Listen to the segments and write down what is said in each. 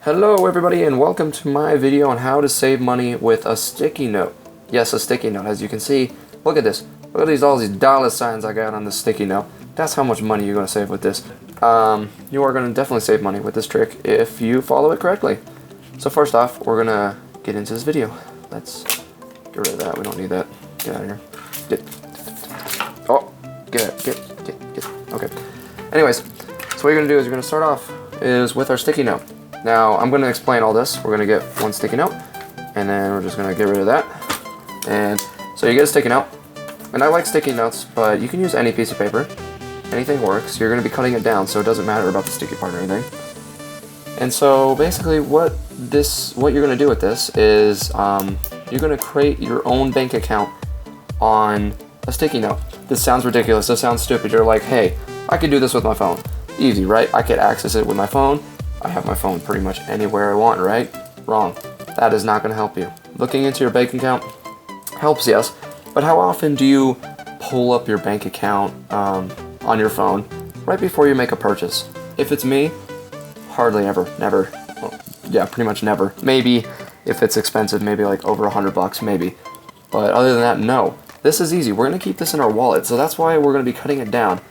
Hello everybody and welcome to my video on how to save money with a sticky note. Yes, a sticky note. As you can see, look at this. Look at all these dollar signs I got on the sticky note. That's how much money you're going to save with this. You are going to definitely save money with this trick if you follow it correctly. So first off, we're going to get into this video. Let's get rid of that. We don't need that. Get out of here. Get. Okay. Anyways, so what you're going to do is you're going to start off with our sticky note. Now, I'm going to explain all this. We're going to get one sticky note, and then we're just going to get rid of that. And so you get a sticky note, and I like sticky notes, but you can use any piece of paper. Anything works. You're going to be cutting it down, so it doesn't matter about the sticky part or anything. And so basically what you're going to do with this is you're going to create your own bank account on a sticky note. This sounds ridiculous. This sounds stupid. You're like, hey, I could do this with my phone. Easy, right? I could access it with my phone. I have my phone pretty much anywhere I want, right? Wrong. That is not going to help you. Looking into your bank account helps, yes, but how often do you pull up your bank account on your phone right before you make a purchase? If it's me, hardly ever, never. Well, yeah, pretty much never. Maybe if it's expensive, maybe like over $100, maybe. But other than that, no. This is easy. We're going to keep this in our wallet, so that's why we're going to be cutting it down.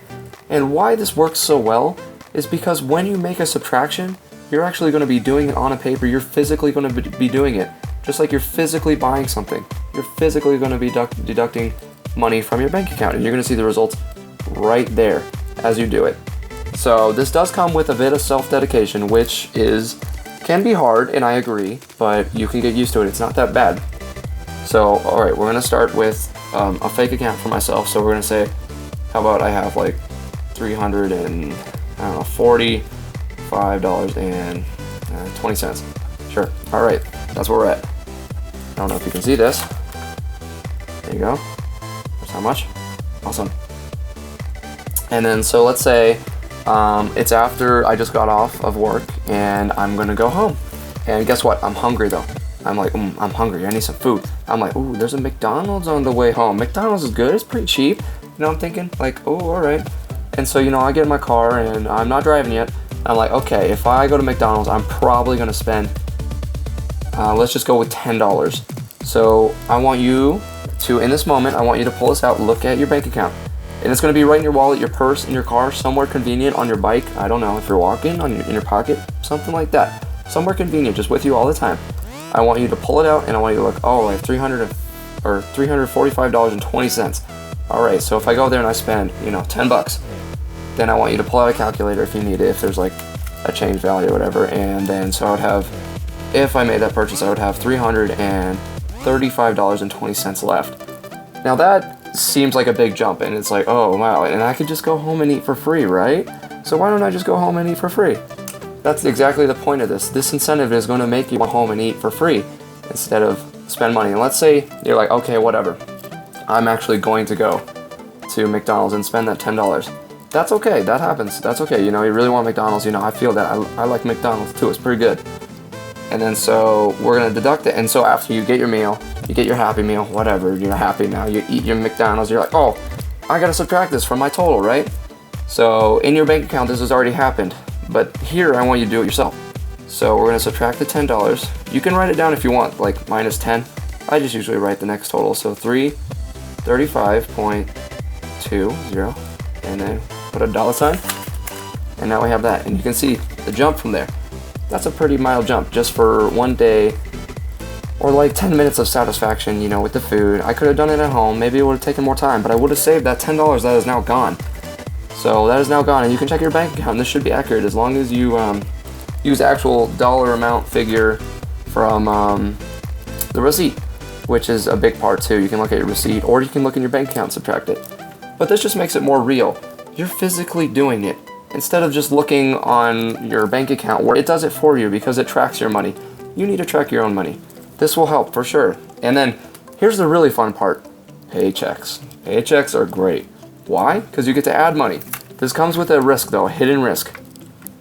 And why this works so well is because when you make a subtraction, you're actually going to be doing it on a paper. You're physically going to be doing it. Just like you're physically buying something. You're physically going to be deducting money from your bank account. And you're going to see the results right there as you do it. So this does come with a bit of self-dedication, which can be hard, and I agree, but you can get used to it. It's not that bad. So, alright, we're going to start with a fake account for myself. So we're going to say, how about I have like $345.20. Sure. All right. That's where we're at. I don't know if you can see this. There you go. That's how much. Awesome. And then, so let's say it's after I just got off of work and I'm going to go home. And guess what? I'm hungry though. I'm like, I'm hungry. I need some food. I'm like, ooh, there's a McDonald's on the way home. McDonald's is good. It's pretty cheap. You know what I'm thinking? Like, oh, all right. And so, I get in my car and I'm not driving yet. I'm like, okay, if I go to McDonald's, I'm probably going to spend, let's just go with $10. So I want you to, in this moment, I want you to pull this out, look at your bank account. And it's going to be right in your wallet, your purse, in your car, somewhere convenient, on your bike. I don't know, if you're walking, in your pocket, something like that. Somewhere convenient, just with you all the time. I want you to pull it out and I want you to look, oh, I have $345.20. All right, so if I go there and I spend, $10, then I want you to pull out a calculator if you need it, if there's like a change value or whatever. And then so I would have, if I made that purchase, I would have $335.20 left. Now that seems like a big jump, and it's like, oh wow, and I could just go home and eat for free, right? So why don't I just go home and eat for free? That's exactly the point of this. This incentive is going to make you go home and eat for free instead of spend money. And let's say you're like, okay, whatever. I'm actually going to go to McDonald's and spend that $10. That's okay. That happens. That's okay. You really want McDonald's. I feel that. I like McDonald's too. It's pretty good. And then so we're going to deduct it. And so after you get your meal, you get your Happy Meal, whatever. You're happy now. You eat your McDonald's. You're like, oh, I got to subtract this from my total, right? So in your bank account, this has already happened. But here, I want you to do it yourself. So we're going to subtract the $10. You can write it down if you want, like minus 10. I just usually write the next total. So 335.20. And then put a dollar sign, and now we have that, and you can see the jump from there. That's a pretty mild jump just for one day or like 10 minutes of satisfaction, with the food. I could have done it at home. Maybe it would have taken more time, but I would have saved that $10 that is now gone. So that is now gone, and you can check your bank account. This should be accurate as long as you use actual dollar amount figure from the receipt, which is a big part too. You can look at your receipt, or you can look in your bank account and subtract it. But this just makes it more real. You're physically doing it instead of just looking on your bank account where it does it for you because it tracks your money. You need to track your own money. This will help for sure. And then here's the really fun part. Paychecks. Paychecks are great. Why? Because you get to add money. This comes with a risk though, a hidden risk.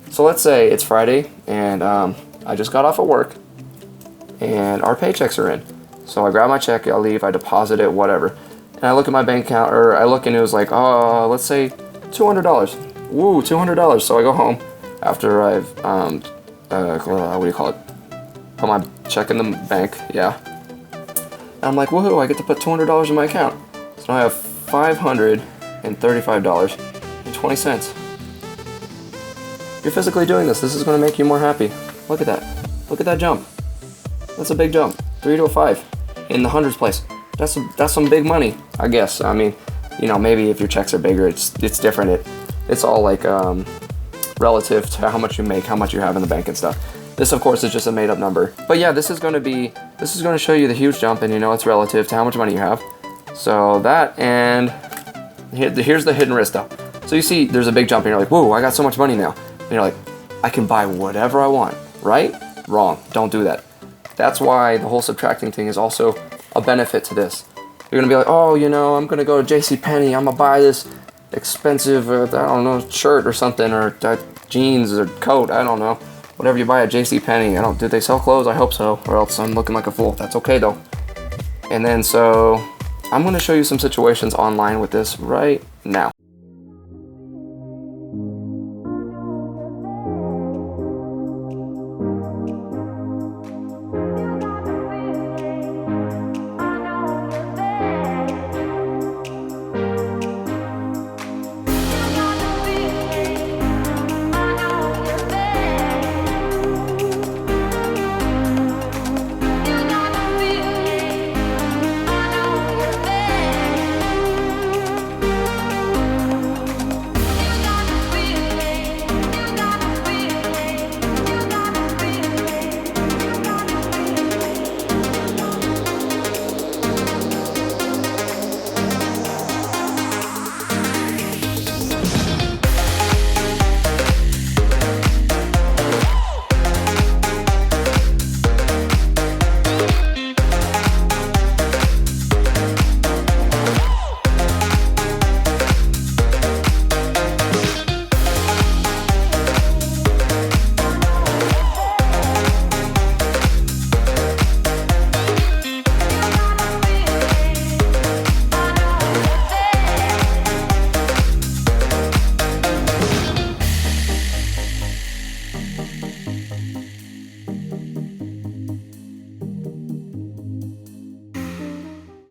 So let's say it's Friday and I just got off of work and our paychecks are in. So I grab my check, I leave, I deposit it, whatever. And I look at my bank account, or I look and it was like, let's say $200. Woo, $200. So I go home after I've what do you call it? Put my check in the bank, yeah. And I'm like, woohoo, I get to put $200 in my account. So now I have $535.20. You're physically doing this. This is going to make you more happy. Look at that. Look at that jump. That's a big jump. 3 to a 5 in the hundreds place. That's some big money, I guess. I mean, you know, maybe if your checks are bigger, it's different. It's all like relative to how much you make, how much you have in the bank and stuff. This, of course, is just a made-up number. But yeah, this is going to show you the huge jump, and you know it's relative to how much money you have. So that, and here's the hidden risk, though. So you see, there's a big jump, and you're like, whoa, I got so much money now. And you're like, I can buy whatever I want, right? Wrong. Don't do that. That's why the whole subtracting thing is also a benefit to this. You're going to be like, oh, you know, I'm going to go to JCPenney. I'm going to buy this expensive, I don't know, shirt or something, or jeans or coat. I don't know. Whatever you buy at JCPenney. Do they sell clothes? I hope so, or else I'm looking like a fool. That's okay, though. And then, so I'm going to show you some situations online with this right now.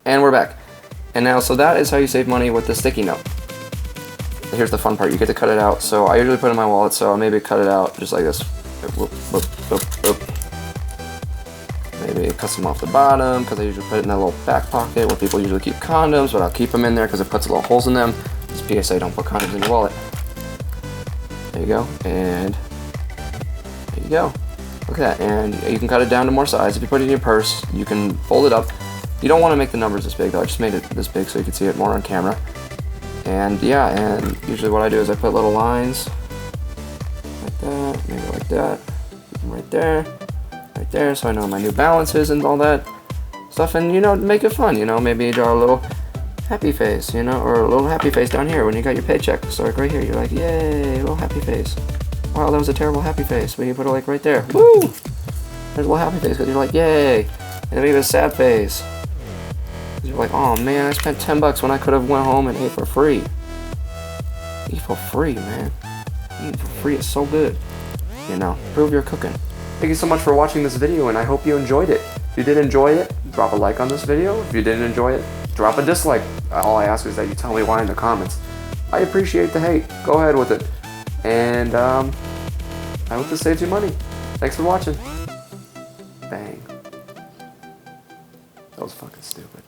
And we're back. And now, so that is how you save money with the sticky note. Here's the fun part, you get to cut it out. So I usually put it in my wallet, so I'll maybe cut it out just like this. Whoop, whoop, whoop, whoop. Maybe cut some off the bottom, because I usually put it in that little back pocket where people usually keep condoms, but I'll keep them in there because it puts little holes in them. This PSA, don't put condoms in your wallet. There you go, and there you go. Look at that, and you can cut it down to more size. If you put it in your purse, you can fold it up. You don't want to make the numbers this big though, I just made it this big so you can see it more on camera. And yeah, and usually what I do is I put little lines like that, maybe like that, right there, so I know my new balances and all that stuff, and you know, make it fun, you know, maybe draw a little happy face, you know, or a little happy face down here when you got your paycheck. So like right here, you're like, yay, a little happy face. Wow, that was a terrible happy face, but you put it like right there, woo! There's a little happy face, because you're like, yay, and then maybe a sad face. You're like, oh man, I spent $10 when I could have went home and ate for free. Eat for free, man. Eating for free is so good. You know, prove you're cooking. Thank you so much for watching this video, and I hope you enjoyed it. If you did enjoy it, drop a like on this video. If you didn't enjoy it, drop a dislike. All I ask is that you tell me why in the comments. I appreciate the hate. Go ahead with it. And I hope this saves you money. Thanks for watching. Bang. That was fucking stupid.